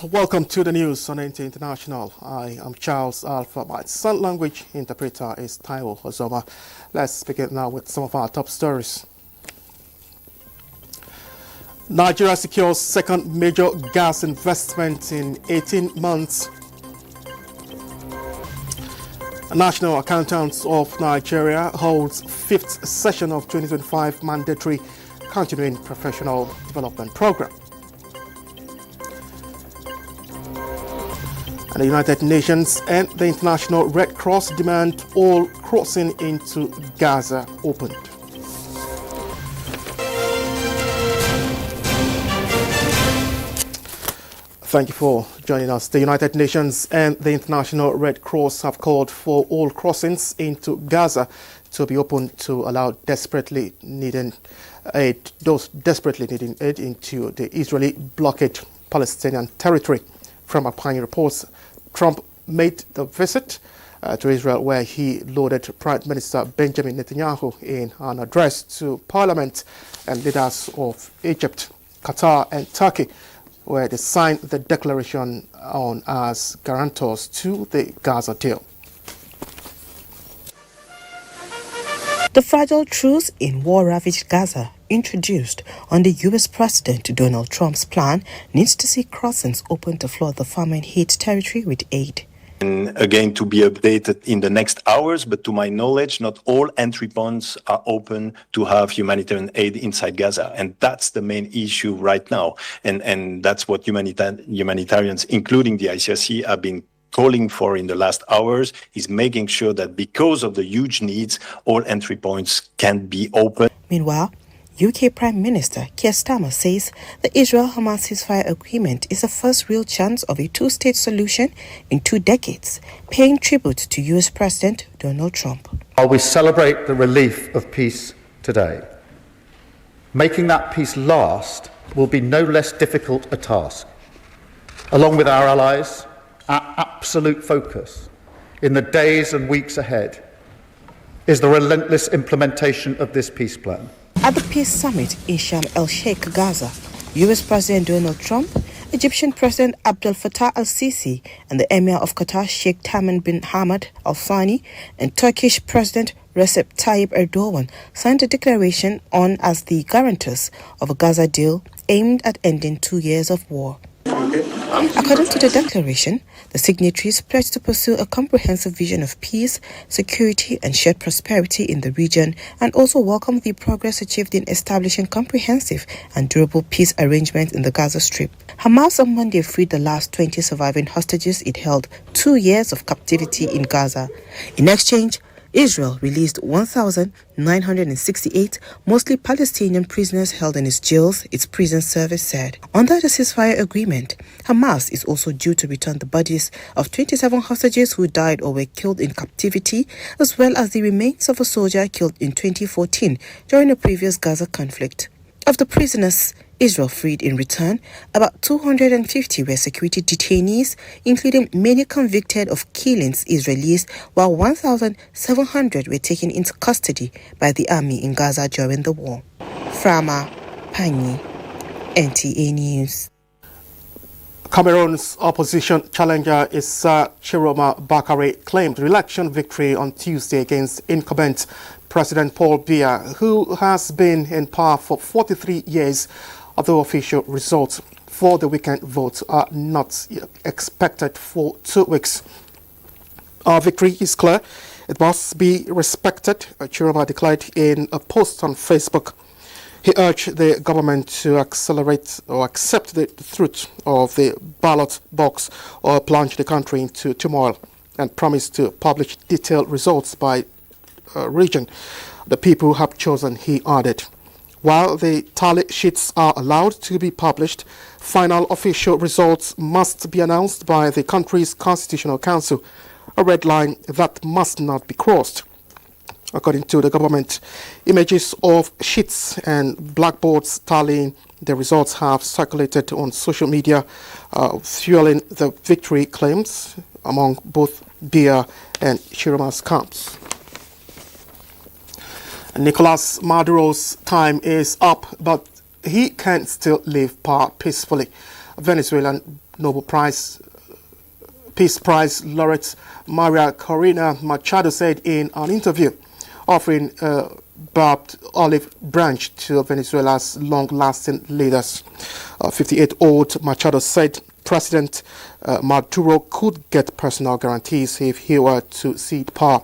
welcome to the news on NTA International. I am Charles Alpha. My sign language interpreter is Taiwo Ozoma. Let's begin now with some of our top stories. Nigeria secures second major gas investment in 18 months. National Accountants of Nigeria holds 5th session of 2025 mandatory continuing professional development program. And the United Nations and the International Red Cross demand all crossing into Gaza opened. Thank you for joining us. The United Nations and the International Red Cross have called for all crossings into Gaza to be open to allow those desperately needing aid into the Israeli blockade Palestinian territory. From Apani reports, Trump made the visit to Israel, where he loaded Prime Minister Benjamin Netanyahu in an address to Parliament and leaders of Egypt, Qatar and Turkey, where they signed the declaration on as guarantors to the Gaza deal. The fragile truce in war-ravaged Gaza, introduced under U.S. President Donald Trump's plan, needs to see crossings open to flood the famine-hit territory with aid. And again, to be updated in the next hours, but to my knowledge, not all entry points are open to have humanitarian aid inside Gaza. And that's the main issue right now. And that's what humanitarians, including the ICRC, have been calling for in the last hours, is making sure that because of the huge needs, all entry points can be open. Meanwhile, UK Prime Minister Keir Starmer says the Israel-Hamas ceasefire agreement is the first real chance of a two-state solution in 2 decades, paying tribute to US President Donald Trump. While we celebrate the relief of peace today, making that peace last will be no less difficult a task. Along with our allies, our absolute focus in the days and weeks ahead is the relentless implementation of this peace plan. At the Peace Summit in Sharm el-Sheikh, Gaza, US President Donald Trump, Egyptian President Abdel Fattah al-Sisi and the Emir of Qatar Sheikh Tamim bin Hamad Al Thani and Turkish President Recep Tayyip Erdogan signed a declaration on as the guarantors of a Gaza deal aimed at ending 2 years of war. According to the declaration, the signatories pledged to pursue a comprehensive vision of peace, security and shared prosperity in the region, and also welcome the progress achieved in establishing comprehensive and durable peace arrangements in the Gaza Strip. Hamas on Monday freed the last 20 surviving hostages it held 2 years of captivity in Gaza. In exchange, Israel released 1,968 mostly Palestinian prisoners held in its jails, its prison service said. Under the ceasefire agreement, Hamas is also due to return the bodies of 27 hostages who died or were killed in captivity, as well as the remains of a soldier killed in 2014 during a previous Gaza conflict. Of the prisoners Israel freed in return, about 250 were security detainees, including many convicted of killings Israelis, while 1,700 were taken into custody by the army in Gaza during the war. Frama Pani, NTA News. Cameroon's opposition challenger Issa Chiroma Bakare claimed re-election victory on Tuesday against incumbent President Paul Biya, who has been in power for 43 years, although official results for the weekend vote are not expected for 2 weeks. Our victory is clear. It must be respected, Chiroma declared in a post on Facebook. He urged the government to accelerate or accept the truth of the ballot box or plunge the country into turmoil, and promised to publish detailed results by region the people have chosen, he added. While the tally sheets are allowed to be published, final official results must be announced by the country's Constitutional Council, a red line that must not be crossed. According to the government, images of sheets and blackboards tallying the results have circulated on social media, fueling the victory claims among both Biya and Chiroma's camps. Nicolas Maduro's time is up, but he can still leave power peacefully. Venezuelan Nobel Peace Prize laureate Maria Corina Machado said in an interview, offering a barbed olive branch to Venezuela's long-lasting leaders. 58-year-old Machado said President Maduro could get personal guarantees if he were to cede power.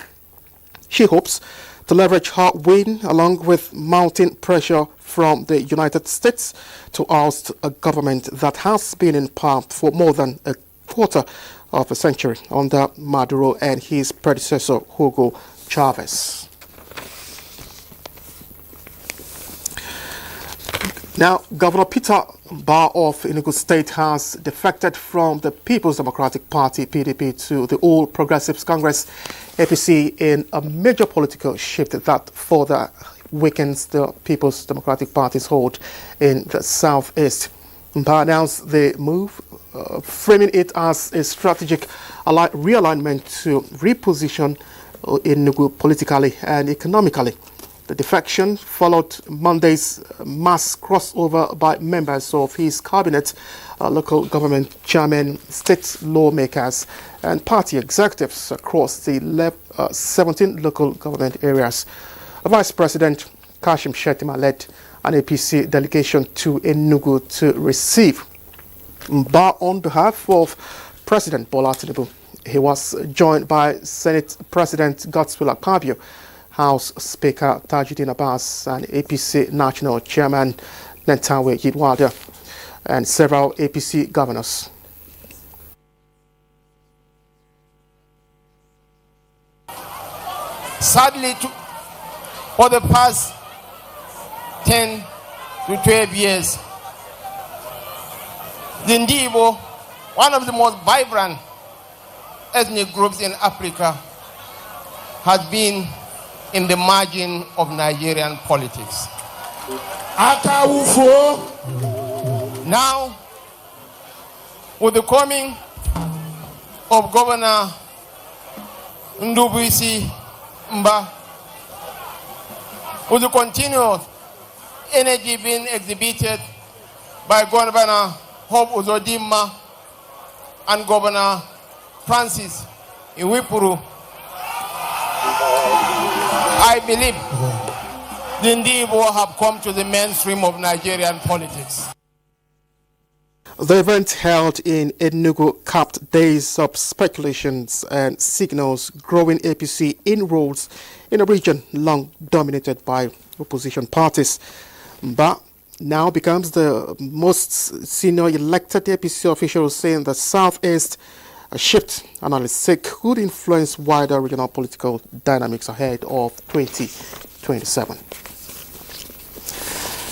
She hopes to leverage her win along with mounting pressure from the United States to oust a government that has been in power for more than a quarter of a century under Maduro and his predecessor Hugo Chavez. Now, Governor Peter Mbah of Enugu State has defected from the People's Democratic Party, PDP, to the All Progressives Congress, APC, in a major political shift that further weakens the People's Democratic Party's hold in the southeast. Mbah announced the move, framing it as a strategic realignment to reposition Enugu politically and economically. The defection followed Monday's mass crossover by members of his cabinet, local government chairmen, state lawmakers, and party executives across the 17 local government areas. Vice President Kashim Shettima led an APC delegation to Enugu to receive Mbah on behalf of President Bola Tinubu. He was joined by Senate President Godswill Akpabio, House Speaker Tajuddin Abbas, and APC National Chairman Nentawe Yilwada, and several APC governors. Sadly, for the past 10 to 12 years, the Ndibo, one of the most vibrant ethnic groups in Africa, has been in the margin of Nigerian politics. Now, with the coming of Governor Ndubuisi Mbah, with the continuous energy being exhibited by Governor Hope Uzodimma and Governor Francis Iwipuru, I believe the Ndibo have come to the mainstream of Nigerian politics. The event held in Enugu capped days of speculations and signals growing APC inroads in a region long dominated by opposition parties. Mbah now becomes the most senior elected APC official, saying the Southeast shift analysts say could influence wider regional political dynamics ahead of 2027.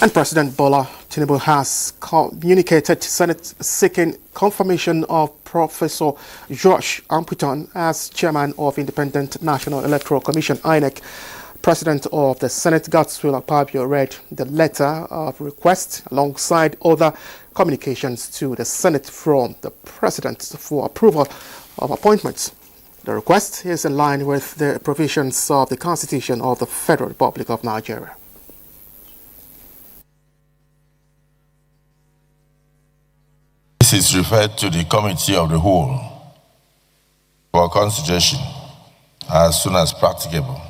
And President Bola Tinubu has communicated Senate seeking confirmation of Professor George Amputan as chairman of Independent National Electoral Commission, INEC. President of the Senate, Godswill Akpabio, read the letter of request alongside other communications to the Senate from the President for approval of appointments. The request is in line with the provisions of the Constitution of the Federal Republic of Nigeria. This is referred to the Committee of the Whole for consideration as soon as practicable.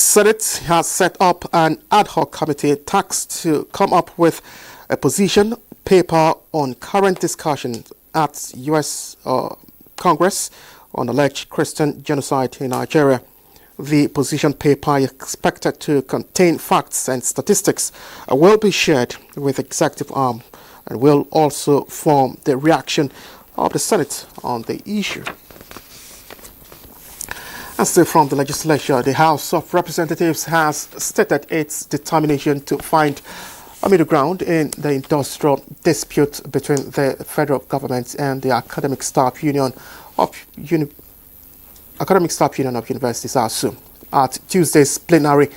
Senate has set up an ad hoc committee tasked to come up with a position paper on current discussions at U.S. Congress on alleged Christian genocide in Nigeria. The position paper is expected to contain facts and statistics will be shared with the executive arm and will also form the reaction of the Senate on the issue. And still from the legislature, the House of Representatives has stated its determination to find a middle ground in the industrial dispute between the federal government and the Academic Staff Union of Universities, ASU. At Tuesday's plenary,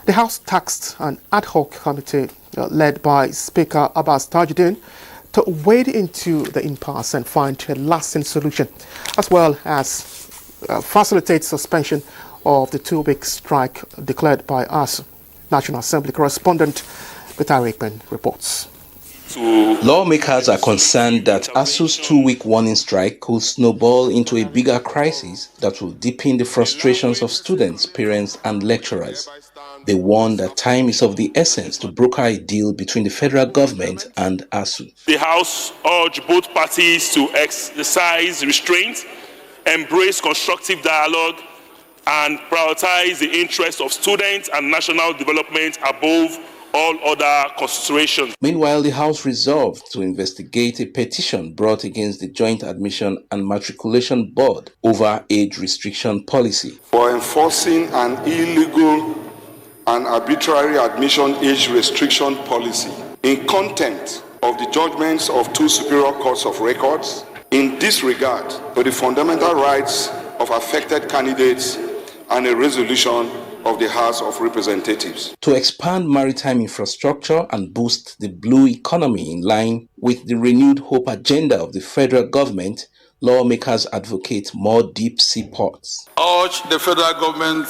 the House tasked an ad hoc committee led by Speaker Abbas Tajuddin to wade into the impasse and find a lasting solution, as well as facilitate suspension of the 2-week strike declared by ASU. National Assembly correspondent Vitari Ekman reports. Lawmakers are concerned that ASU's 2-week warning strike could snowball into a bigger crisis that will deepen the frustrations of students, parents and lecturers. They warn that time is of the essence to broker a deal between the federal government and ASU. The House urged both parties to exercise restraint, embrace constructive dialogue, and prioritize the interests of students and national development above all other considerations. Meanwhile, the House resolved to investigate a petition brought against the Joint Admission and Matriculation Board over age restriction policy. For enforcing an illegal and arbitrary admission age restriction policy in contempt of the judgments of 2 superior courts of records, in disregard to the fundamental rights of affected candidates and a resolution of the House of Representatives. To expand maritime infrastructure and boost the blue economy in line with the renewed hope agenda of the federal government, lawmakers advocate more deep-sea ports. Urge the federal government,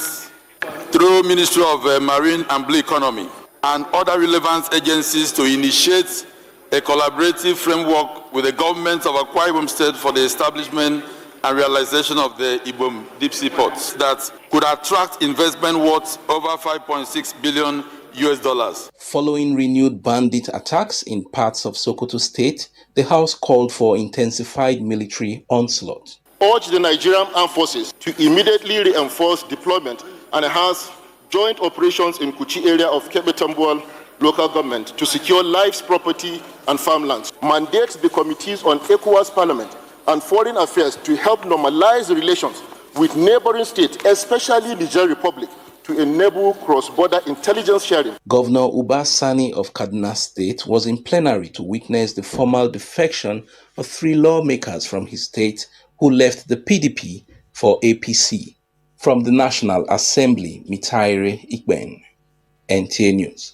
through Ministry of Marine and Blue Economy and other relevant agencies, to initiate a collaborative framework with the government of Akwa Ibom State for the establishment and realization of the Ibom deep sea ports that could attract investment worth over $5.6 billion. Following renewed bandit attacks in parts of Sokoto State, the House called for intensified military onslaught. Urge the Nigerian armed forces to immediately reinforce deployment and enhance joint operations in Kuchi area of Kebe Tambuwal local government to secure lives, property and farmlands. Mandates the committees on ECOWAS Parliament and Foreign Affairs to help normalize relations with neighboring states, especially the Niger Republic, to enable cross-border intelligence sharing. Governor Uba Sani of Kaduna State was in plenary to witness the formal defection of 3 lawmakers from his state who left the PDP for APC. From the National Assembly, Mitaire Ikben, NTA News.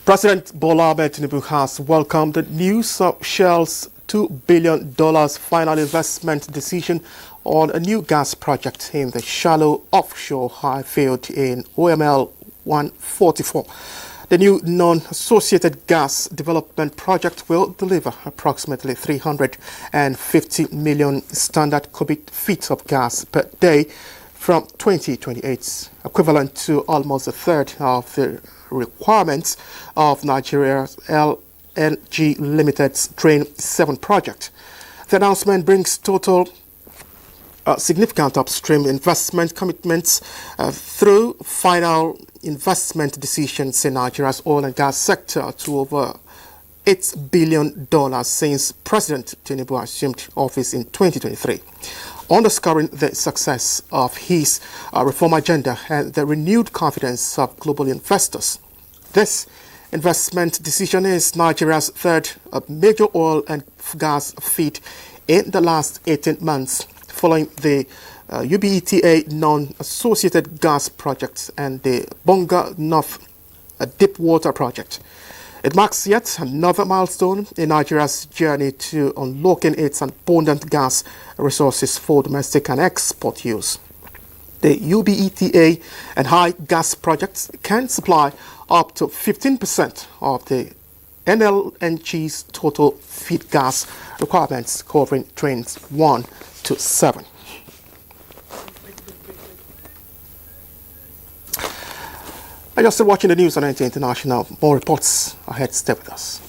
President Bola Ahmed Tinubu has welcomed the news of Shell's $2 billion final investment decision on a new gas project in the shallow offshore high field in OML 144. The new non-associated gas development project will deliver approximately 350 million standard cubic feet of gas per day from 2028, equivalent to almost a third of the requirements of Nigeria's LNG Limited's Train 7 project. The announcement brings total significant upstream investment commitments through final investment decisions in Nigeria's oil and gas sector to over $8 billion since President Tinubu assumed office in 2023, underscoring the success of his reform agenda and the renewed confidence of global investors. This investment decision is Nigeria's third major oil and gas feed in the last 18 months, following the UBETA non-associated gas projects and the Bonga North deep water project. It marks yet another milestone in Nigeria's journey to unlocking its abundant gas resources for domestic and export use. The UBETA and high gas projects can supply up to 15% of the NLNG's total feed gas requirements, covering trains 1 to 7. And you're still watching the news on NTA International. More reports ahead. Stay with us.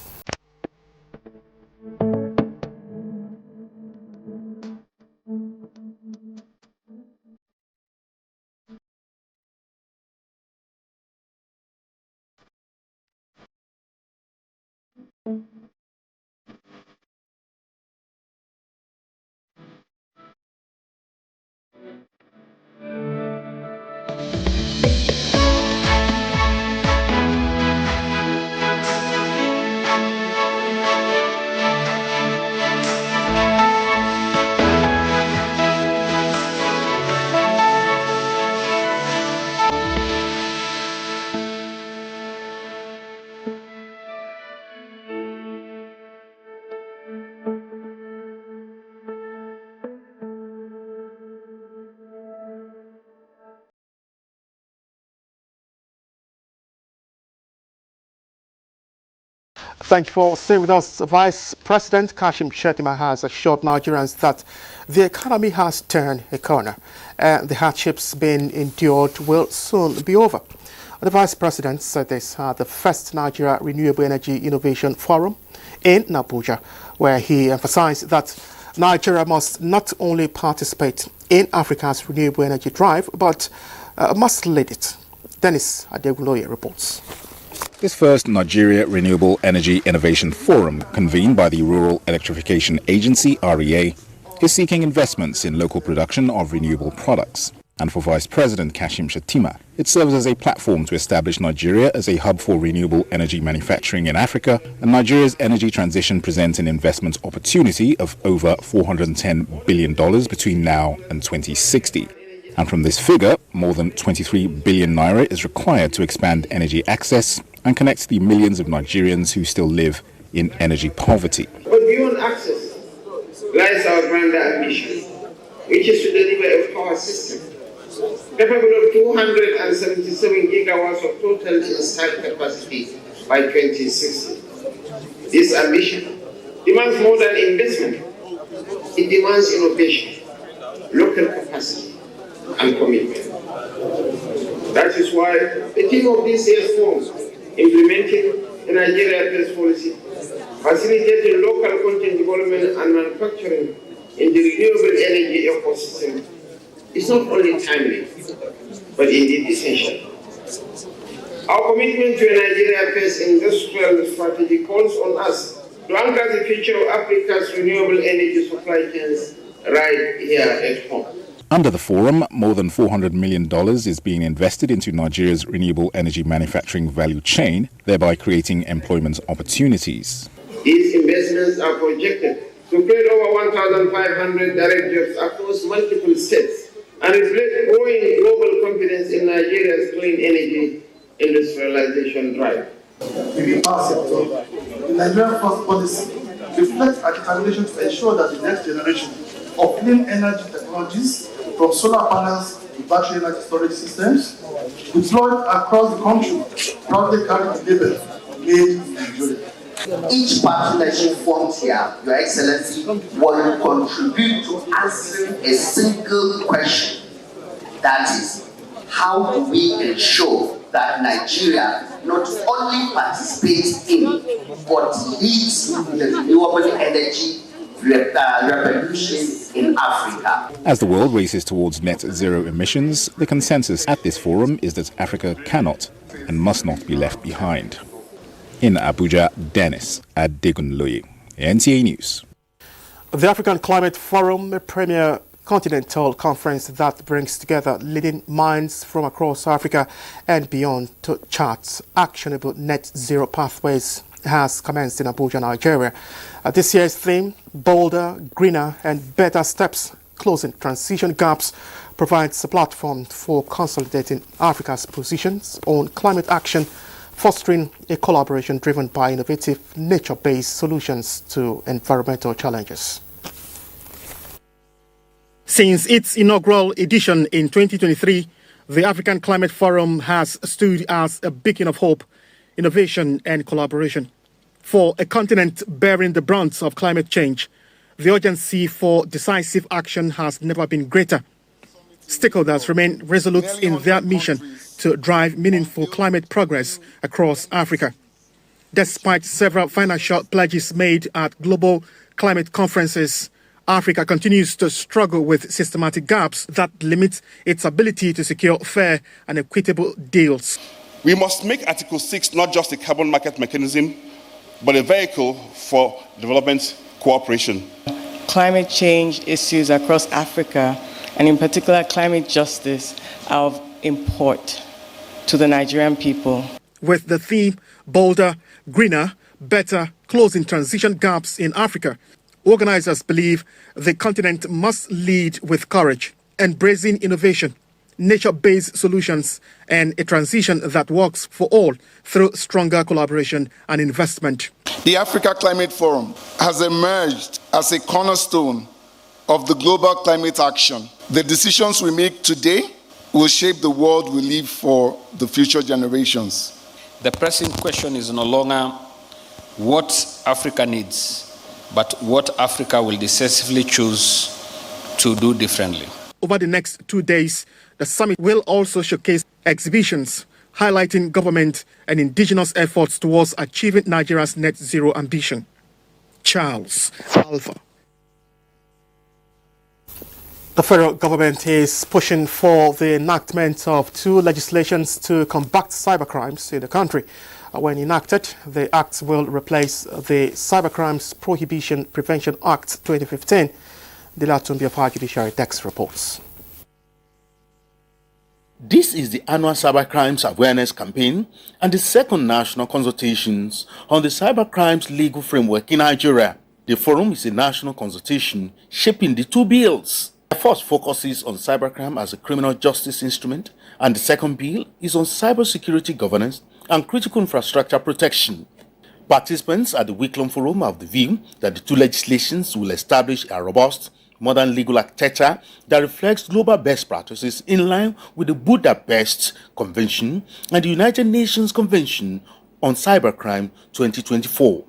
Thank you for staying with us. Vice President Kashim Shettima has assured Nigerians that the economy has turned a corner and the hardships being endured will soon be over. The Vice President said this at the first Nigeria Renewable Energy Innovation Forum in Abuja, where he emphasized that Nigeria must not only participate in Africa's renewable energy drive, but must lead it. Dennis Adeguloye reports. This first Nigeria Renewable Energy Innovation Forum, convened by the Rural Electrification Agency, REA, is seeking investments in local production of renewable products. And for Vice President Kashim Shettima, it serves as a platform to establish Nigeria as a hub for renewable energy manufacturing in Africa, and Nigeria's energy transition presents an investment opportunity of over $410 billion between now and 2060. And from this figure, more than 23 billion naira is required to expand energy access and connect the millions of Nigerians who still live in energy poverty. But beyond access lies our grander ambition, which is to deliver a power system capable of 277 gigawatts of total installed capacity by 2060. This ambition demands more than investment. It demands innovation, local capacity, and commitment. That is why the theme of this year's forum, implementing the Nigeria First policy, facilitating local content development and manufacturing in the renewable energy ecosystem, is not only timely, but indeed essential. Our commitment to a Nigeria First industrial strategy calls on us to anchor the future of Africa's renewable energy supply chains right here at home. Under the forum, more than $400 million is being invested into Nigeria's renewable energy manufacturing value chain, thereby creating employment opportunities. These investments are projected to create over 1,500 direct jobs across multiple states and reflect growing global confidence in Nigeria's clean energy industrialization drive. Within our sector, the Nigerian First policy reflects our determination to ensure that the next generation of clean energy technologies, from solar panels to battery energy storage systems, deployed across the country, proudly carry the label made in Nigeria. Each partnership formed here, Your Excellency, will contribute to answering a single question. That is, how do we ensure that Nigeria not only participates in, but leads the renewable energy revolution in Africa? As the world races towards net zero emissions, the consensus at this forum is that Africa cannot and must not be left behind. In Abuja, Dennis Adegunloye, NTA News. The African Climate Forum, a premier continental conference that brings together leading minds from across Africa and beyond to chart actionable net zero pathways, has commenced in Abuja, Nigeria. This year's theme, Bolder, Greener and Better Steps, Closing Transition Gaps, provides a platform for consolidating Africa's positions on climate action, fostering a collaboration driven by innovative, nature-based solutions to environmental challenges. Since its inaugural edition in 2023, the African Climate Forum has stood as a beacon of hope, innovation and collaboration. For a continent bearing the brunt of climate change, the urgency for decisive action has never been greater. Stakeholders remain resolute in their mission to drive meaningful climate progress across Africa. Despite several financial pledges made at global climate conferences, Africa continues to struggle with systematic gaps that limit its ability to secure fair and equitable deals. We must make Article 6 not just a carbon market mechanism, but a vehicle for development cooperation. Climate change issues across Africa, and in particular climate justice, are of import to the Nigerian people. With the theme Bolder, Greener, Better, Closing Transition Gaps in Africa, organizers believe the continent must lead with courage, embracing innovation, nature-based solutions, and a transition that works for all through stronger collaboration and investment. The Africa Climate Forum has emerged as a cornerstone of the global climate action. The decisions we make today will shape the world we live for the future generations. The pressing question is no longer what Africa needs, but what Africa will decisively choose to do differently. Over the next 2 days, the summit will also showcase exhibitions highlighting government and indigenous efforts towards achieving Nigeria's net zero ambition. Charles Alpha. The federal government is pushing for the enactment of 2 legislations to combat cybercrimes in the country. When enacted, the acts will replace the Cybercrimes Prohibition Prevention Act 2015. The Latumbi of our Judiciary Desk reports. This is the annual Cybercrimes Awareness Campaign and the second national consultations on the cybercrimes legal framework in Nigeria. The forum is a national consultation shaping the 2 bills. The first focuses on cybercrime as a criminal justice instrument, and the second bill is on cybersecurity governance and critical infrastructure protection. Participants at the week-long forum have the view that the 2 legislations will establish a robust, modern legal architecture that reflects global best practices in line with the Budapest Convention and the United Nations Convention on Cybercrime 2024.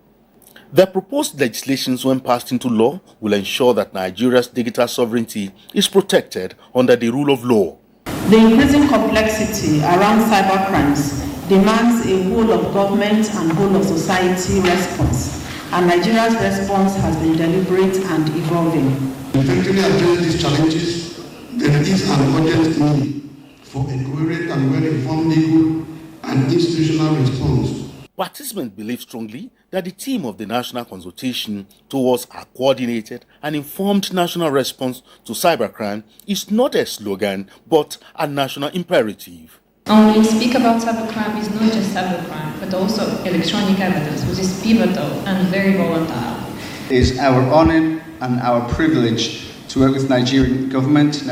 The proposed legislations, when passed into law, will ensure that Nigeria's digital sovereignty is protected under the rule of law. The increasing complexity around cybercrimes demands a whole-of-government and whole-of-society response, and Nigeria's response has been deliberate and evolving. To effectively address these challenges, there is an urgent need for a coherent and well-informed legal and institutional response. Participants believe strongly that the theme of the national consultation towards a coordinated and informed national response to cybercrime is not a slogan, but a national imperative. When we speak about cybercrime, it's not just cybercrime, but also electronic evidence, which is pivotal and very volatile. It is our honor and our privilege to work with Nigerian government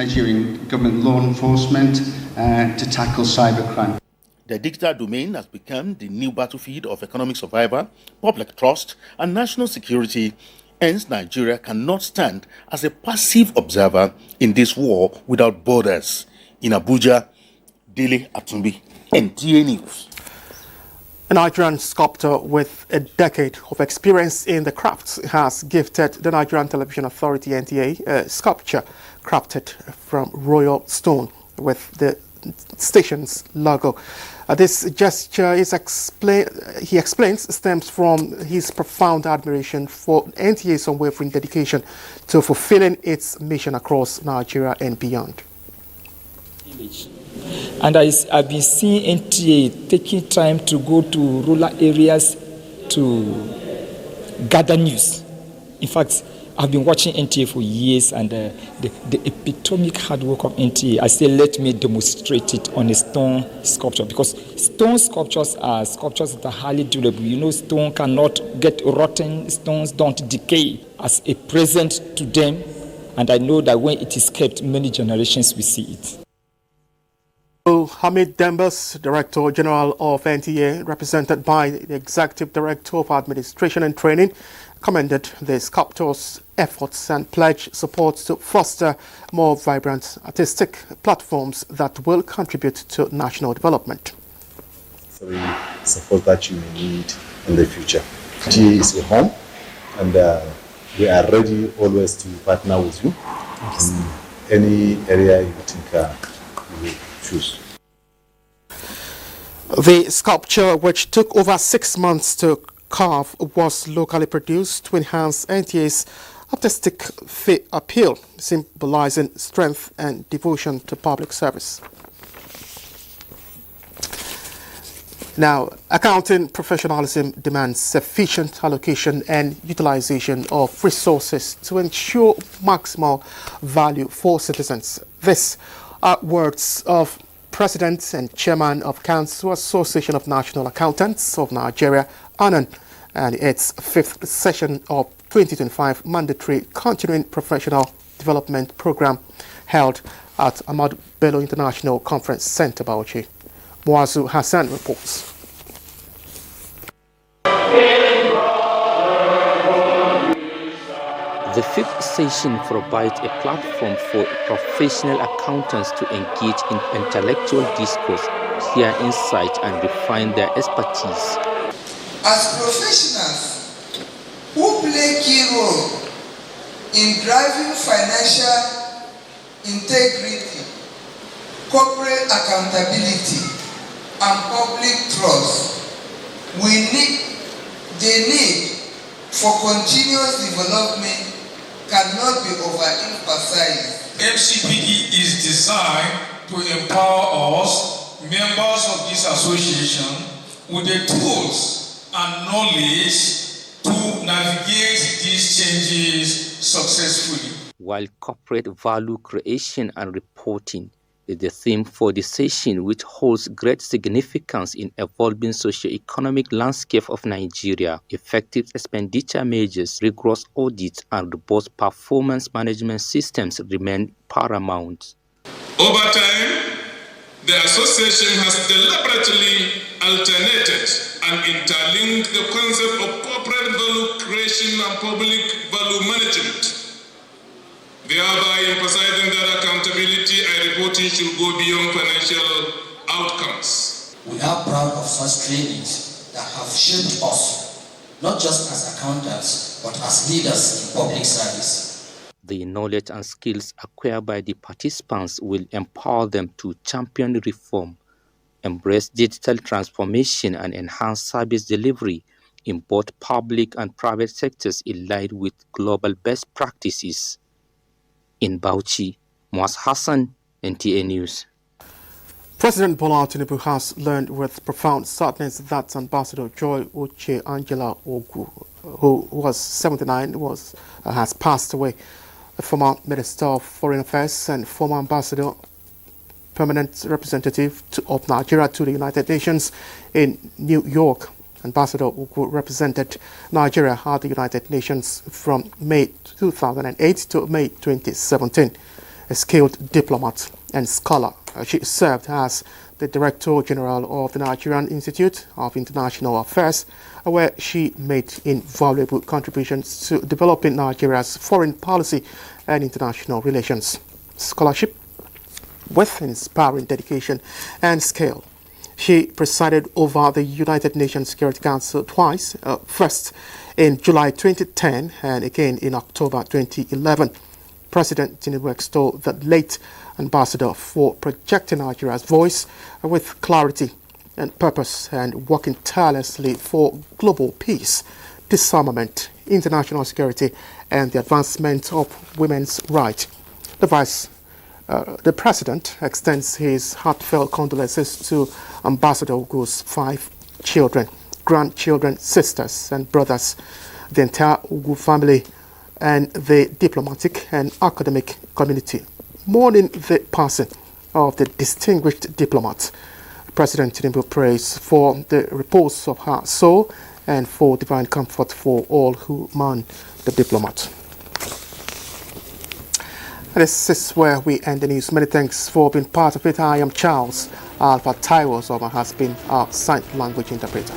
law enforcement to tackle cybercrime. The digital domain has become the new battlefield of economic survival, public trust, and national security. Hence, Nigeria cannot stand as a passive observer in this war without borders. In Abuja, Dele Atumbi, NTA News. A Nigerian sculptor with a decade of experience in the crafts has gifted the Nigerian Television Authority NTA a sculpture crafted from royal stone with the station's logo. This gesture he explains stems from his profound admiration for NTA's unwavering dedication to fulfilling its mission across Nigeria and beyond. And I've been seeing NTA taking time to go to rural areas to gather news. In fact, I've been watching NTA for years, and the epitomic hard work of NTA, I say, let me demonstrate it on a stone sculpture, because stone sculptures are sculptures that are highly durable. You know, stone cannot get rotten, stones don't decay. As a present to them, and I know that when it is kept, many generations will see it. Hamid Dembas, Director General of NTA, represented by the Executive Director of Administration and Training, commended the sculptor's efforts and pledged support to foster more vibrant artistic platforms that will contribute to national development. The support that you may need in the future. NTA is a home, and we are ready always to partner with you in any area you think you will choose. The sculpture, which took over 6 months to carve, was locally produced to enhance NTA's artistic appeal, symbolizing strength and devotion to public service. Now, accounting professionalism demands sufficient allocation and utilization of resources to ensure maximal value for citizens. These are words of President and Chairman of Council Association of National Accountants of Nigeria, ANAN, and its 5th session of 2025 mandatory continuing professional development program held at Ahmadu Bello International Conference Center, Bauchi. Muazu Hassan reports. The 5th session provides a platform for professional accountants to engage in intellectual discourse, share insight, and refine their expertise. As professionals, key role in driving financial integrity, corporate accountability, and public trust. The need for continuous development cannot be overemphasized. FCPD is designed to empower us, members of this association, with the tools and knowledge to navigate these changes successfully. While corporate value creation and reporting is the theme for the session, which holds great significance in evolving socio-economic landscape of Nigeria, effective expenditure measures, rigorous audits, and robust performance management systems remain paramount. Over time, the association has deliberately alternated and interlinked the concept of corporate value creation and public value management, thereby emphasizing that accountability and reporting should go beyond financial outcomes. We are proud of such trainings that have shaped us, not just as accountants, but as leaders in public service. The knowledge and skills acquired by the participants will empower them to champion reform, embrace digital transformation, and enhance service delivery in both public and private sectors in line with global best practices. In Bauchi, Moaz Hassan, NTA News. President Bola Tinubu has learned with profound sadness that Ambassador Joy Uche Angela Ogu, who was 79, has passed away. The former Minister of Foreign Affairs and former Ambassador, Permanent Representative of Nigeria to the United Nations in New York. Ambassador Ogu represented Nigeria at the United Nations from May 2008 to May 2017. A skilled diplomat and scholar, she served as the Director General of the Nigerian Institute of International Affairs, where she made invaluable contributions to developing Nigeria's foreign policy and international relations. Scholarship with inspiring dedication and skill. She presided over the United Nations Security Council twice, first in July 2010 and again in October 2011. President Tinubu extolled the late ambassador for projecting Nigeria's voice with clarity and purpose and working tirelessly for global peace, disarmament, international security, and the advancement of women's rights. The President extends his heartfelt condolences to Ambassador Ogu's 5 children, grandchildren, sisters, and brothers, the entire Ogu family, and the diplomatic and academic community, mourning the passing of the distinguished diplomat. President Tinubu prays for the repose of her soul and for divine comfort for all who mourn the diplomat. This is where we end the news. Many thanks for being part of it. I am Charles. Alpha Taiwo Zoma has been our sign language interpreter.